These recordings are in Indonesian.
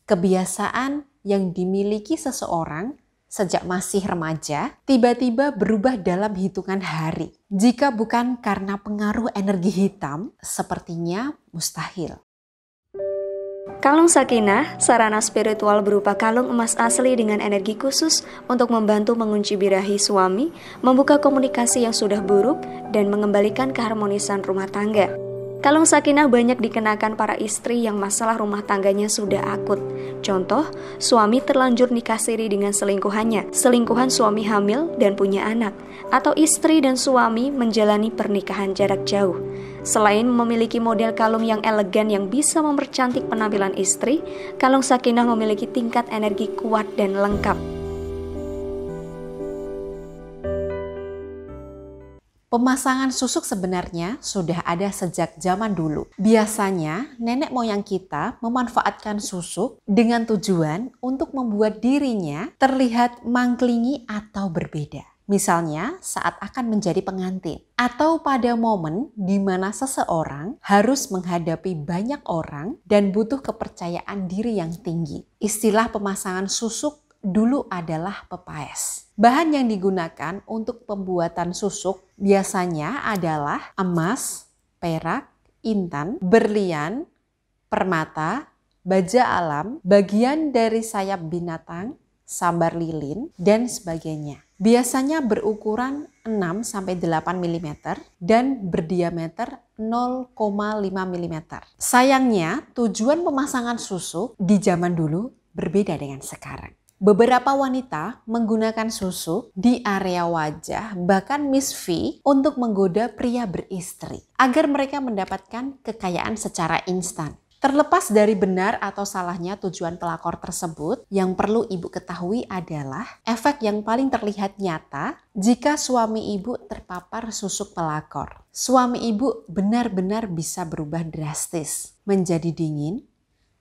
Kebiasaan yang dimiliki seseorang sejak masih remaja tiba-tiba berubah dalam hitungan hari. Jika bukan karena pengaruh energi hitam, sepertinya mustahil. Kalung Sakinah, sarana spiritual berupa kalung emas asli dengan energi khusus untuk membantu mengunci birahi suami, membuka komunikasi yang sudah buruk, dan mengembalikan keharmonisan rumah tangga. Kalung Sakinah banyak dikenakan para istri yang masalah rumah tangganya sudah akut. Contoh, suami terlanjur nikah siri dengan selingkuhannya, selingkuhan suami hamil dan punya anak, atau istri dan suami menjalani pernikahan jarak jauh. Selain memiliki model kalung yang elegan yang bisa mempercantik penampilan istri, kalung Sakinah memiliki tingkat energi kuat dan lengkap. Pemasangan susuk sebenarnya sudah ada sejak zaman dulu. Biasanya nenek moyang kita memanfaatkan susuk dengan tujuan untuk membuat dirinya terlihat mangklingi atau berbeda. Misalnya saat akan menjadi pengantin atau pada momen di mana seseorang harus menghadapi banyak orang dan butuh kepercayaan diri yang tinggi. Istilah pemasangan susuk dulu adalah pepaes. Bahan yang digunakan untuk pembuatan susuk biasanya adalah emas, perak, intan, berlian, permata, baja alam, bagian dari sayap binatang, sambar lilin, dan sebagainya. Biasanya berukuran 6-8 mm dan berdiameter 0,5 mm. Sayangnya, tujuan pemasangan susuk di zaman dulu berbeda dengan sekarang. Beberapa wanita menggunakan susuk di area wajah, bahkan Miss V, untuk menggoda pria beristri agar mereka mendapatkan kekayaan secara instan. Terlepas dari benar atau salahnya tujuan pelakor tersebut, yang perlu ibu ketahui adalah efek yang paling terlihat nyata jika suami ibu terpapar susuk pelakor. Suami ibu benar-benar bisa berubah drastis, menjadi dingin,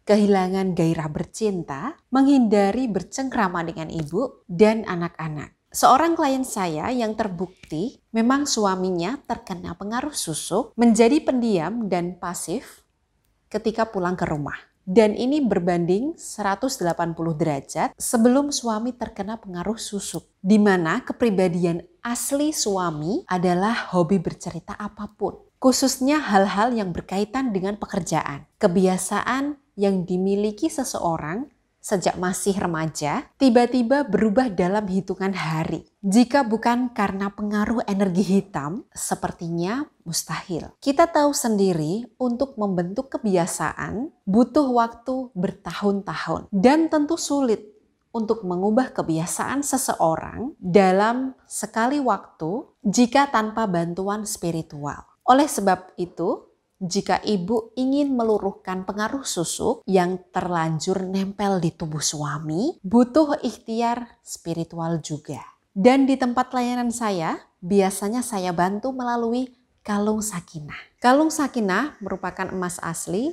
kehilangan gairah bercinta, menghindari bercengkrama dengan ibu dan anak-anak. Seorang klien saya yang terbukti memang suaminya terkena pengaruh susuk, menjadi pendiam dan pasif ketika pulang ke rumah. Dan ini berbanding 180 derajat sebelum suami terkena pengaruh susuk. Di mana kepribadian asli suami adalah hobi bercerita apapun. Khususnya hal-hal yang berkaitan dengan pekerjaan. Kebiasaan yang dimiliki seseorang sejak masih remaja tiba-tiba berubah dalam hitungan hari. Jika bukan karena pengaruh energi hitam, sepertinya mustahil. Kita tahu sendiri untuk membentuk kebiasaan butuh waktu bertahun-tahun dan tentu sulit untuk mengubah kebiasaan seseorang dalam sekali waktu jika tanpa bantuan spiritual. Oleh sebab itu, jika ibu ingin meluruhkan pengaruh susuk yang terlanjur nempel di tubuh suami, butuh ikhtiar spiritual juga. Dan di tempat layanan saya, biasanya saya bantu melalui kalung Sakinah. Kalung Sakinah merupakan emas asli,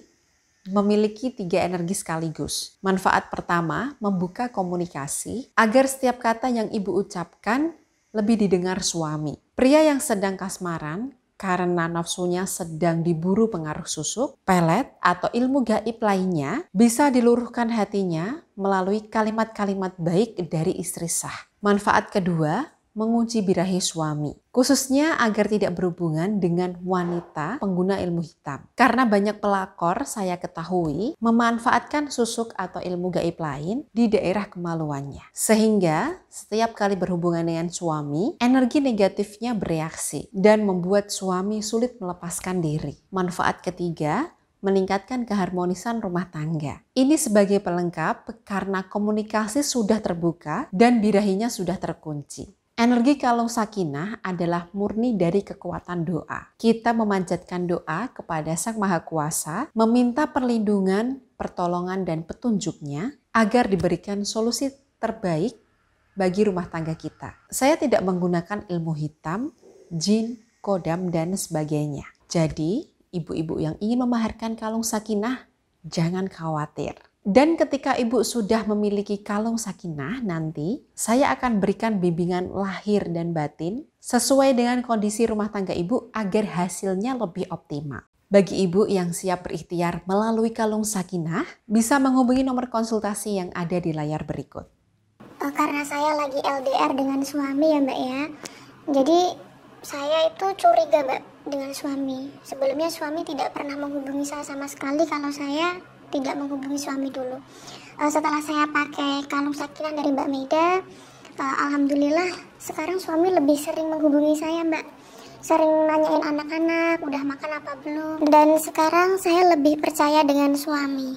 memiliki 3 energi sekaligus. Manfaat pertama, membuka komunikasi agar setiap kata yang ibu ucapkan lebih didengar suami. Pria yang sedang kasmaran karena nafsunya sedang diburu pengaruh susuk, pelet, atau ilmu gaib lainnya, bisa diluruhkan hatinya melalui kalimat-kalimat baik dari istri sah. Manfaat kedua, mengunci birahi suami, khususnya agar tidak berhubungan dengan wanita pengguna ilmu hitam. Karena banyak pelakor saya ketahui memanfaatkan susuk atau ilmu gaib lain di daerah kemaluannya. Sehingga setiap kali berhubungan dengan suami, energi negatifnya bereaksi dan membuat suami sulit melepaskan diri. Manfaat ketiga, meningkatkan keharmonisan rumah tangga. Ini sebagai pelengkap karena komunikasi sudah terbuka dan birahinya sudah terkunci. Energi kalung Sakinah adalah murni dari kekuatan doa. Kita memanjatkan doa kepada Sang Maha Kuasa, meminta perlindungan, pertolongan, dan petunjuknya agar diberikan solusi terbaik bagi rumah tangga kita. Saya tidak menggunakan ilmu hitam, jin, kodam, dan sebagainya. Jadi, ibu-ibu yang ingin memaharkan kalung Sakinah, jangan khawatir. Dan ketika ibu sudah memiliki kalung Sakinah nanti, saya akan berikan bimbingan lahir dan batin sesuai dengan kondisi rumah tangga ibu agar hasilnya lebih optimal. Bagi ibu yang siap berikhtiar melalui kalung sakinah, bisa menghubungi nomor konsultasi yang ada di layar berikut. Karena saya lagi LDR dengan suami ya Mbak ya, jadi saya itu curiga Mbak dengan suami. Sebelumnya suami tidak pernah menghubungi saya sama sekali kalau saya tidak menghubungi suami dulu. Setelah saya pakai kalung sakinah dari Mbak Maida, alhamdulillah sekarang suami lebih sering menghubungi saya Mbak. Sering nanyain anak-anak udah makan apa belum. Dan sekarang saya lebih percaya dengan suami.